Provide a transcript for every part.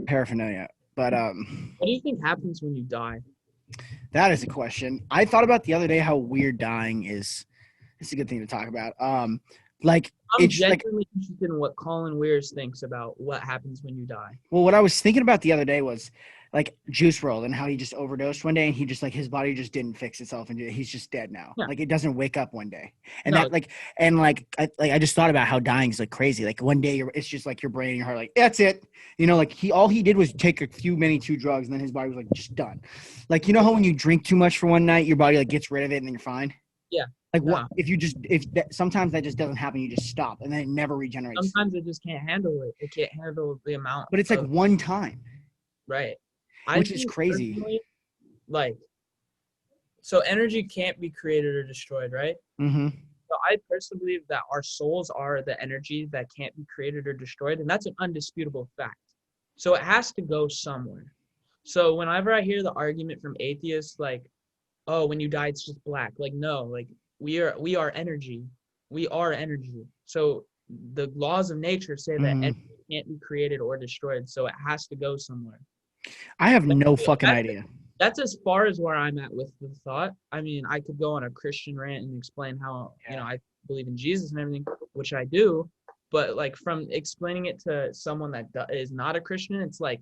paraphernalia. But What do you think happens when you die? that is a question. I thought about the other day how weird dying is. It's a good thing to talk about. Like I'm it's like genuinely interested in what Collin Weires thinks about what happens when you die. well, what I was thinking about the other day was like Juice World and how he just overdosed one day and he just like his body just didn't fix itself and he's just dead now. Yeah. Like it doesn't wake up one day. And No, that I just thought about how dying is like crazy. Like one day it's just like your brain and your heart like that's it. You know, like all he did was take a few many two drugs and then his body was like just done. Like you know how when you drink too much for one night, your body like gets rid of it and then you're fine. yeah. Like what No. if that sometimes that just doesn't happen, you just stop and then it never regenerates. Sometimes it just can't handle it. It can't handle the amount But it's like of one time, right. I which is think crazy. personally, like, so energy can't be created or destroyed, right? Mm-hmm. So I personally believe that our souls are the energy that can't be created or destroyed, and that's an undisputable fact. So it has to go somewhere. So whenever I hear the argument from atheists, like, "Oh, when you die, it's just black," like, no, like we are energy. We are energy. So the laws of nature say that Mm-hmm. energy can't be created or destroyed, so it has to go somewhere. I have That's, no fucking that's idea. that's as far as where I'm at with the thought. I mean, I could go on a Christian rant and explain how, Yeah. I believe in Jesus and everything, which I do, but like from explaining it to someone that is not a Christian, it's like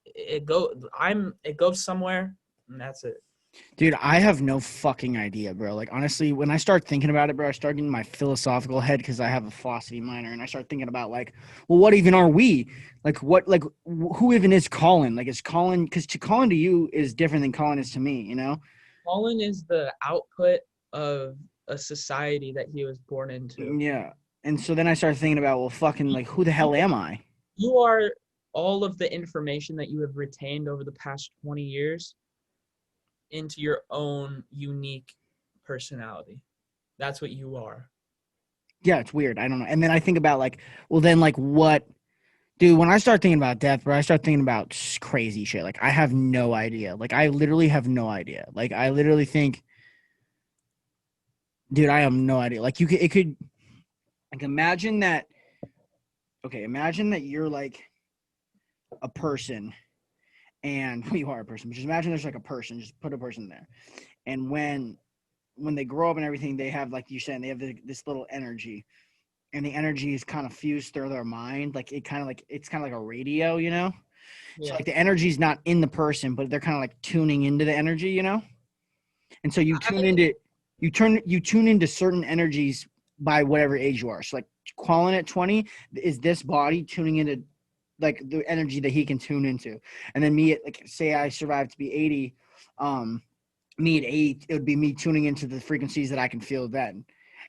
it goes somewhere and that's it. Dude, I have no fucking idea, bro. Like honestly, when I start thinking about it, bro, I start getting my philosophical head because I have a philosophy minor, and I start thinking about like, well, what even are we? Like who even is Colin? Like, is Colin? Because to Colin to you is different than Colin is to me. You know? Colin is the output of a society that he was born into. Yeah. And so then I start thinking about, well, fucking like, who the hell am I? You are all of the information that you have retained over the past 20 years into your own unique personality. That's what you are. Yeah, it's weird. I don't know. And then I think about like, well, then like what? Dude, when I start thinking about death, bro, I start thinking about crazy shit. Like, I have no idea. Like, I literally have no idea. Like, I literally think, dude, I have no idea. Like, like, imagine that. Okay, imagine that you're like a person, and well, you are a person. But just imagine there's like a person. Just put a person there, and when they grow up and everything, they have like you said, they have this little energy, and the energy is kind of fused through their mind. Like, it's kind of like a radio, you know. So Yeah. like the energy's not in the person, but they're kind of like tuning into the energy, you know? And so I, you tune into certain energies by whatever age you are. So like Colin at 20 is this body tuning into like the energy that he can tune into. And then me at like say I survived to be 80, me at 8, it would be me tuning into the frequencies that I can feel then.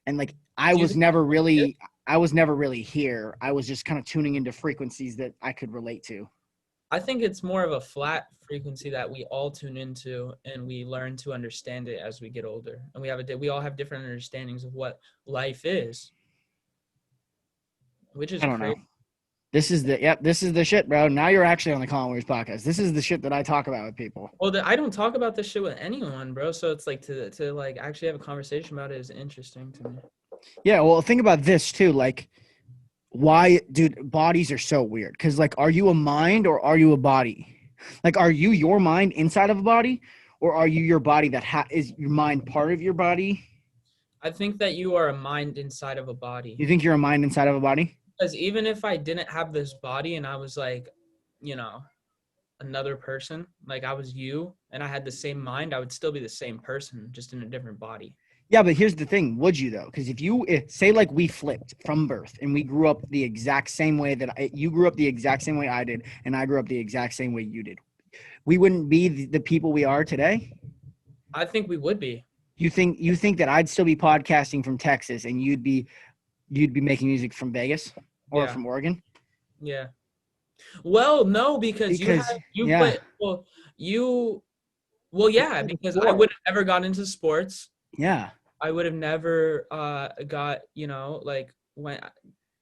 And like do you think I was never really here. I was just kind of tuning into frequencies that I could relate to. I think it's more of a flat frequency that we all tune into and we learn to understand it as we get older. And we all have different understandings of what life is, which is I don't know. crazy. This is the shit, bro. Now you're actually on the Collin Weires podcast. This is the shit that I talk about with people. Well, I don't talk about this shit with anyone, bro. So it's like to like actually have a conversation about it is interesting to me. Yeah, well, think about this too. Like, why, dude, bodies are so weird. Because, like, are you a mind or are you a body? Like, are you your mind inside of a body, or are you your body that is your mind part of your body? I think that you are a mind inside of a body. You think you're a mind inside of a body? Because even if I didn't have this body and I was like, you know, another person, like I was you and I had the same mind, I would still be the same person, just in a different body. Yeah, but here's the thing. Would you, though? Because if say, like, we flipped from birth and we grew up the exact same way you grew up the exact same way I did, and I grew up the exact same way you did, we wouldn't be the people we are today? I think we would be. You think that I'd still be podcasting from Texas and you'd be making music from Vegas or Yeah. from Oregon? Yeah. Well, no, because Because you yeah, put you well yeah, because I before. would have never gotten into sports. Yeah. I would have never got, like when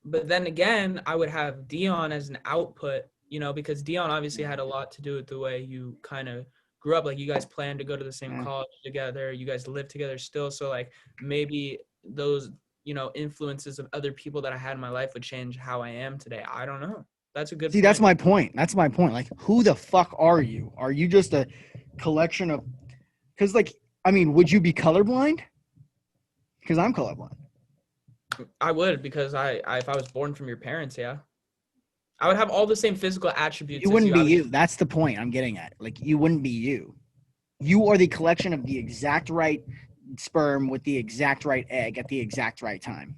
but then again, I would have Dion as an output, because Dion obviously had a lot to do with the way you kind of grew up. Like you guys planned to go to the same Yeah. college together, you guys live together still. So like maybe those, influences of other people that I had in my life would change how I am today. I don't know. That's a good See, point. that's my point. That's my point. Like, who the fuck are you? Are you just a collection of? Because, like, I mean, would you be colorblind? Because I'm colorblind. I would, because if I was born from your parents, yeah. I would have all the same physical attributes You as wouldn't you. be you. That's the point I'm getting at. Like, you wouldn't be you. You are the collection of the exact right sperm with the exact right egg at the exact right time.